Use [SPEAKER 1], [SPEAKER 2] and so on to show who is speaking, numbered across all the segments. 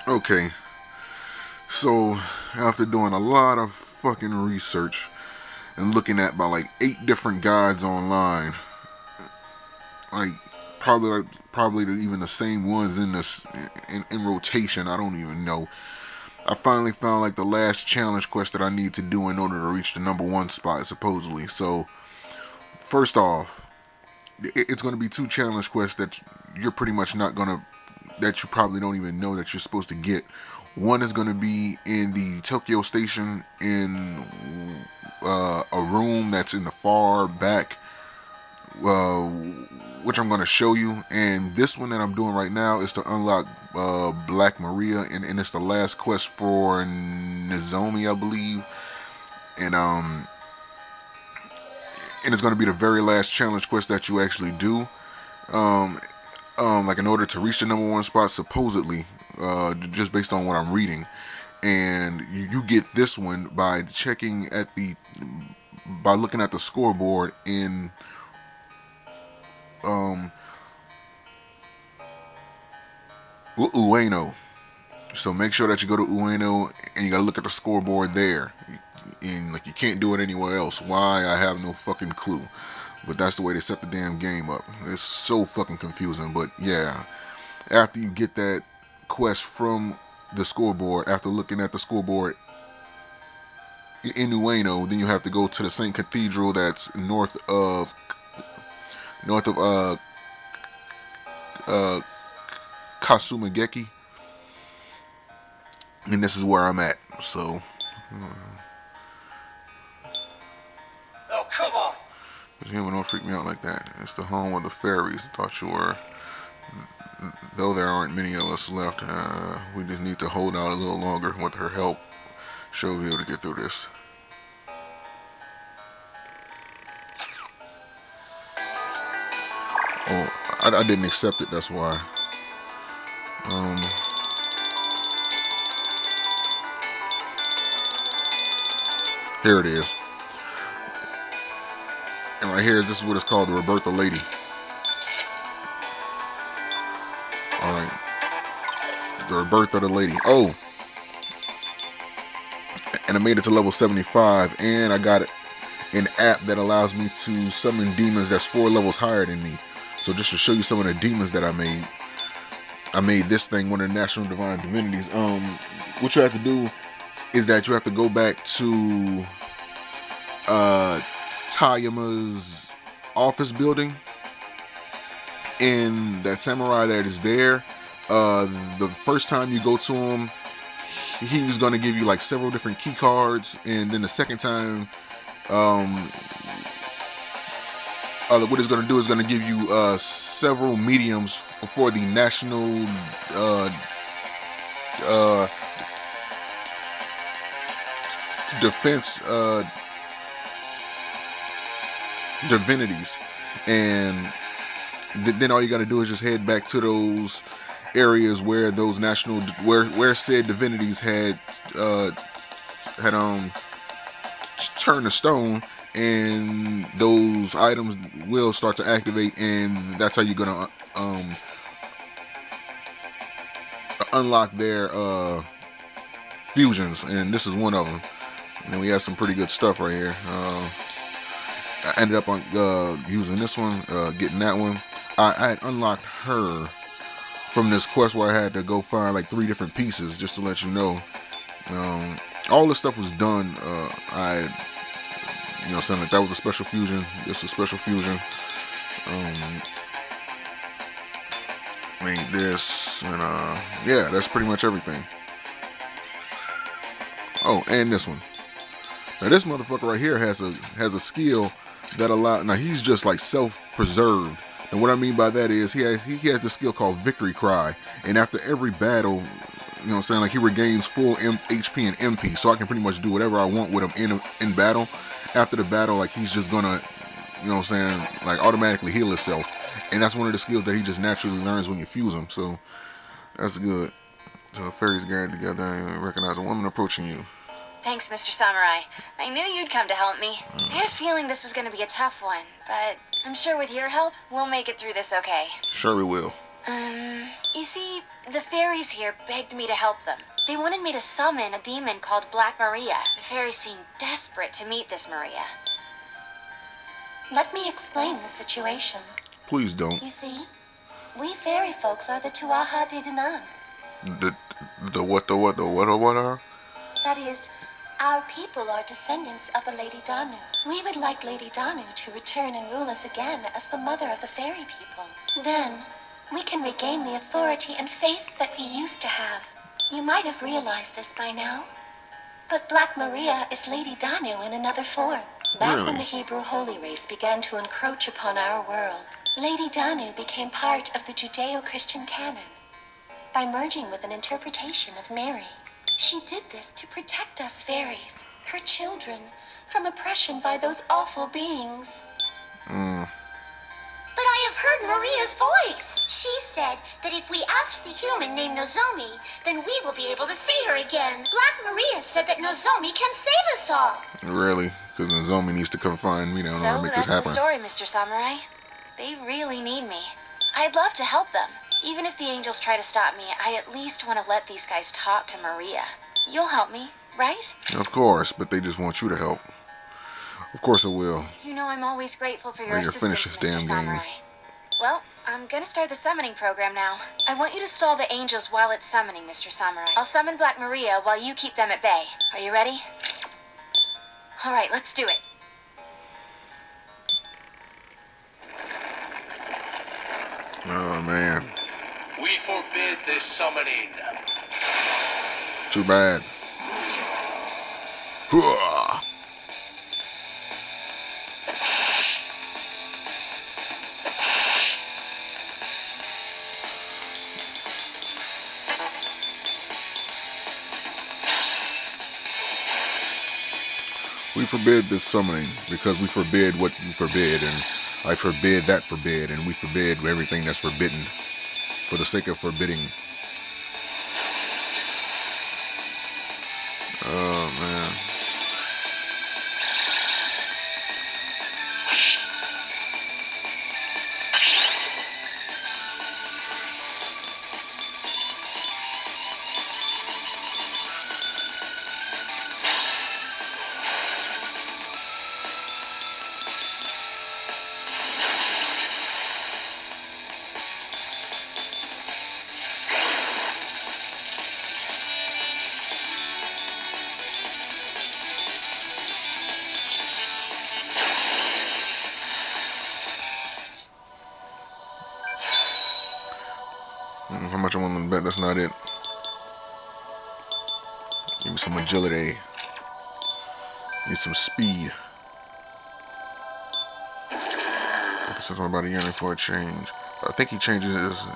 [SPEAKER 1] Okay, so after doing a lot of fucking research and looking at about like 8 different guides online, like probably even the same ones in this in rotation. I don't even know. I finally found like the last challenge quest that I need to do in order to reach the #1 spot supposedly. So first off, it's going to be 2 challenge quests that you're pretty much not going to, that you probably don't even know that you're supposed to get. One is going to be in the Tokyo station in a room that's in the far back, uh, which I'm going to show you. And this one that I'm doing right now is to unlock Black Maria, and it's the last quest for Nozomi, I believe. And and it's going to be the very last challenge quest that you actually do. Um, like in order to reach the #1 spot, supposedly, just based on what I'm reading. And you get this one by checking at by looking at the scoreboard in um, Ueno. So make sure that you go to Ueno and you gotta look at the scoreboard there. And like you can't do it anywhere else. Why? I have no fucking clue. But that's the way they set the damn game up. It's so fucking confusing. But yeah, after you get that quest from the scoreboard, after looking at the scoreboard in Ueno, then you have to go to the Saint Cathedral that's north of uh Kasumageki, and this is where I'm at. So
[SPEAKER 2] Oh, come on!
[SPEAKER 1] Him don't freak me out like that. It's the home of the fairies. I thought you were. Though there aren't many of us left, we just need to hold out a little longer. With her help, she'll be able to get through this. Oh, I didn't accept it. That's why. Um, Here it is. And right here, this is what it's called, the Roberta Lady. Alright. The Roberta the Lady. Oh! And I made it to level 75, and I got an app that allows me to summon demons that's 4 levels higher than me. So just to show you some of the demons that I made this thing one of the National Divine Divinities. What you have to do is that you have to go back to Tayama's office building, and that samurai that is there, the first time you go to him, he's gonna give you like several different key cards, and then the second time, what he's gonna do is gonna give you several mediums for the national uh, defense divinities, and then all you got to do is just head back to those areas where those where said divinities had turned to stone, and those items will start to activate, and that's how you're gonna unlock their fusions, and this is one of them. And then we have some pretty good stuff right here. I ended up on using this one, getting that one. I had unlocked her from this quest where I had to go find like 3 different pieces, just to let you know. All this stuff was done. Saying like that was a special fusion. This is a special fusion. Made this, and yeah, that's pretty much everything. Oh, and this one. Now this motherfucker right here has a skill that now he's just like self-preserved. And what I mean by that is he has this skill called Victory Cry, and after every battle, like he regains full HP and MP, so I can pretty much do whatever I want with him in battle. After the battle, like he's just gonna, like automatically heal himself, and that's one of the skills that he just naturally learns when you fuse him. So that's good. So fairies gathered together and recognize a woman approaching you.
[SPEAKER 3] Thanks, Mr. Samurai. I knew you'd come to help me. I had a feeling this was going to be a tough one, but I'm sure with your help, we'll make it through this okay.
[SPEAKER 1] Sure we will.
[SPEAKER 3] You see, the fairies here begged me to help them. They wanted me to summon a demon called Black Maria. The fairies seemed desperate to meet this Maria.
[SPEAKER 4] Let me explain the situation.
[SPEAKER 1] Please don't.
[SPEAKER 4] You see, we fairy folks are the Tuaha de Danann.
[SPEAKER 1] The what?
[SPEAKER 4] That is, our people are descendants of the Lady Danu. We would like Lady Danu to return and rule us again as the mother of the fairy people. Then, we can regain the authority and faith that we used to have. You might have realized this by now. But Black Maria is Lady Danu in another form. Back when the Hebrew holy race began to encroach upon our world, Lady Danu became part of the Judeo-Christian canon by merging with an interpretation of Mary. She did this to protect us fairies, her children, from oppression by those awful beings.
[SPEAKER 2] But I have heard Maria's voice. She said that if we ask the human named Nozomi, then we will be able to see her again. Black Maria said that Nozomi can save us all.
[SPEAKER 1] Really? Because Nozomi needs to come find me down there and make this happen.
[SPEAKER 3] So that's the story, Mr. Samurai. They really need me. I'd love to help them. Even if the angels try to stop me, I at least want to let these guys talk to Maria. You'll help me, right?
[SPEAKER 1] Of course, but they just want you to help. Of course I will.
[SPEAKER 3] You know I'm always grateful for your
[SPEAKER 1] Ready to
[SPEAKER 3] assistance,
[SPEAKER 1] finish this
[SPEAKER 3] Mr.
[SPEAKER 1] damn
[SPEAKER 3] Samurai.
[SPEAKER 1] game.
[SPEAKER 3] Well, I'm gonna start the summoning program now. I want you to stall the angels while it's summoning, Mr. Samurai. I'll summon Black Maria while you keep them at bay. Are you ready? Alright, let's do it.
[SPEAKER 1] Oh, man.
[SPEAKER 5] We forbid this summoning.
[SPEAKER 1] Too bad. Hooah! We forbid this summoning because we forbid what you forbid, and I forbid that forbid, and we forbid everything that's forbidden for the sake of forbidding. Oh, man. How much I'm willing to bet that's not it. Give me some agility. Need some speed. Since I'm about a yearning for a change. I think he changes his...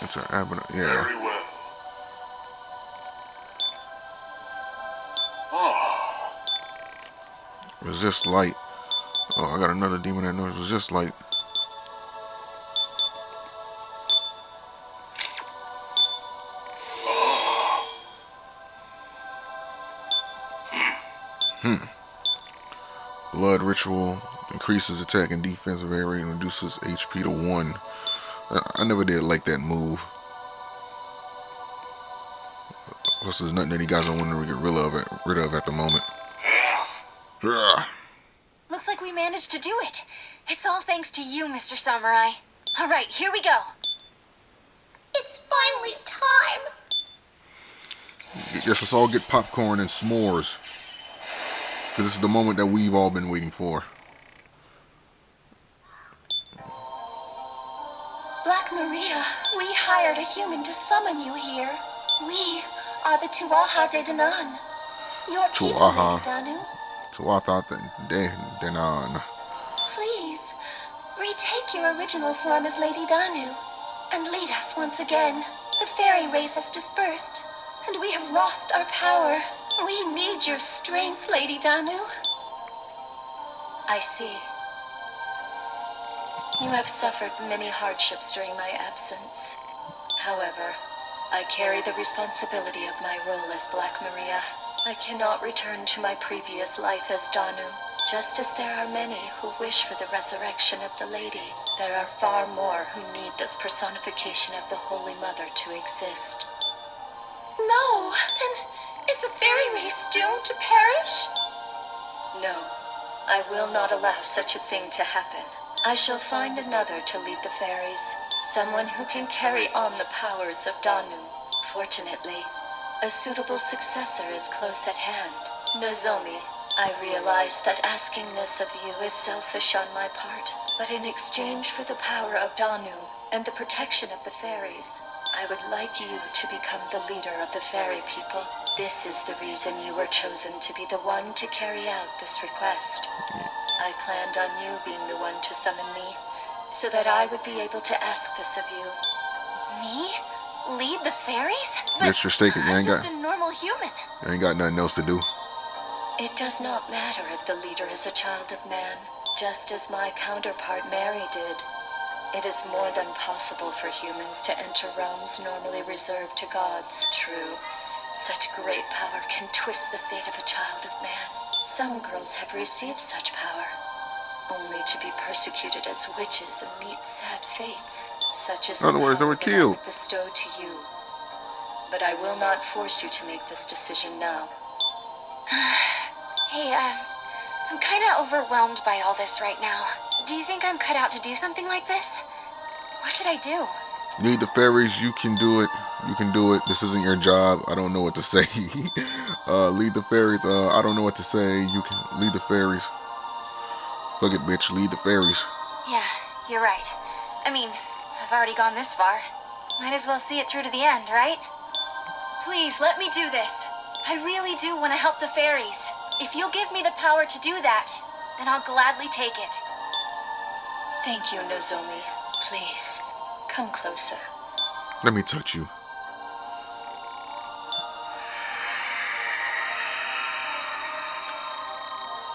[SPEAKER 1] It's an abdomen. Yeah.
[SPEAKER 5] Very well. Oh.
[SPEAKER 1] Resist light. Oh, I got another demon that knows resist light. Blood ritual increases attack and defensive area and reduces HP to 1. I never did like that move. Plus, there's nothing that he guys don't want to get rid of at the moment.
[SPEAKER 3] Looks like we managed to do it. It's all thanks to you, Mr. Samurai. Alright, here we go.
[SPEAKER 2] It's finally time.
[SPEAKER 1] Yes, let's all get popcorn and s'mores. Because this is the moment that we've all been waiting for.
[SPEAKER 4] Black Maria, we hired a human to summon you here. We are the Tuaha de Danann. Your people,
[SPEAKER 1] Tuaha.
[SPEAKER 4] Lady Danu.
[SPEAKER 1] Tuatha de Danann.
[SPEAKER 4] Please, retake your original form as Lady Danu and lead us once again. The fairy race has dispersed, and we have lost our power. We need your strength, Lady Danu. I see. You have suffered many hardships during my absence. However, I carry the responsibility of my role as Black Maria. I cannot return to my previous life as Danu. Just as there are many who wish for the resurrection of the lady, there are far more who need this personification of the Holy Mother to exist.
[SPEAKER 2] No, then is the fairy race doomed to perish?
[SPEAKER 4] No, I will not allow such a thing to happen. I shall find another to lead the fairies, someone who can carry on the powers of Danu. Fortunately, a suitable successor is close at hand. Nozomi, I realize that asking this of you is selfish on my part, but in exchange for the power of Danu and the protection of the fairies, I would like you to become the leader of the fairy people. This is the reason you were chosen to be the one to carry out this request. I planned on you being the one to summon me, so that I would be able to ask this of you.
[SPEAKER 3] Me? Lead the fairies?
[SPEAKER 1] Get your stake. You
[SPEAKER 3] I'm
[SPEAKER 1] ain't
[SPEAKER 3] just
[SPEAKER 1] got.
[SPEAKER 3] a normal human.
[SPEAKER 1] You ain't got nothing else to do.
[SPEAKER 4] It does not matter if the leader is a child of man, just as my counterpart Mary did. It is more than possible for humans to enter realms normally reserved to gods. True, such great power can twist the fate of a child of man. Some girls have received such power, only to be persecuted as witches and meet sad fates, such as
[SPEAKER 1] In other words, they were
[SPEAKER 4] the power that I
[SPEAKER 1] killed.
[SPEAKER 4] would bestow to you. But I will not force you to make this decision now.
[SPEAKER 3] Hey, I'm kind of overwhelmed by all this right now. Do you think I'm cut out to do something like this? What should I do?
[SPEAKER 1] Lead the fairies. You can do it. You can do it. This isn't your job. I don't know what to say. Lead the fairies. I don't know what to say. You can lead the fairies. Look it, bitch. Lead the fairies.
[SPEAKER 3] Yeah, you're right. I mean, I've already gone this far. Might as well see it through to the end, right? Please, let me do this. I really do want to help the fairies. If you'll give me the power to do that, then I'll gladly take it.
[SPEAKER 4] Thank you, Nozomi. Please, come closer.
[SPEAKER 1] Let me touch you.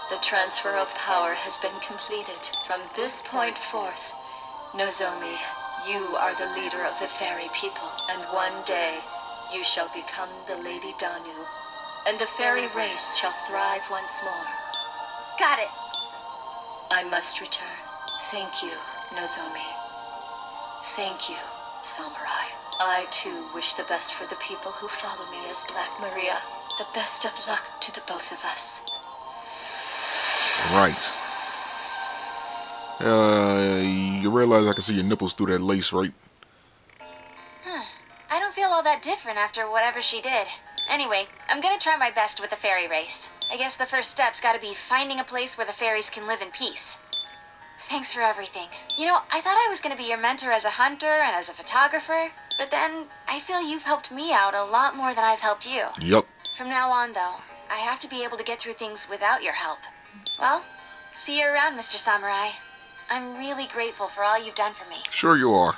[SPEAKER 4] The transfer of power has been completed. From this point forth, Nozomi, you are the leader of the fairy people, and one day you shall become the Lady Danu, and the fairy race shall thrive once more.
[SPEAKER 3] Got it.
[SPEAKER 4] I must return. Thank you, Nozomi. Thank you, Samurai. I too wish the best for the people who follow me as Black Maria. The best of luck to the both of us.
[SPEAKER 1] Right. You realize I can see your nipples through that lace, right?
[SPEAKER 3] I don't feel all that different after whatever she did. Anyway, I'm gonna try my best with the fairy race. I guess the first step's gotta be finding a place where the fairies can live in peace. Thanks for everything. You know, I thought I was gonna be your mentor as a hunter and as a photographer, but then I feel you've helped me out a lot more than I've helped you.
[SPEAKER 1] Yup.
[SPEAKER 3] From now on, though, I have to be able to get through things without your help. Well, see you around, Mr. Samurai. I'm really grateful for all you've done for me.
[SPEAKER 1] Sure you are.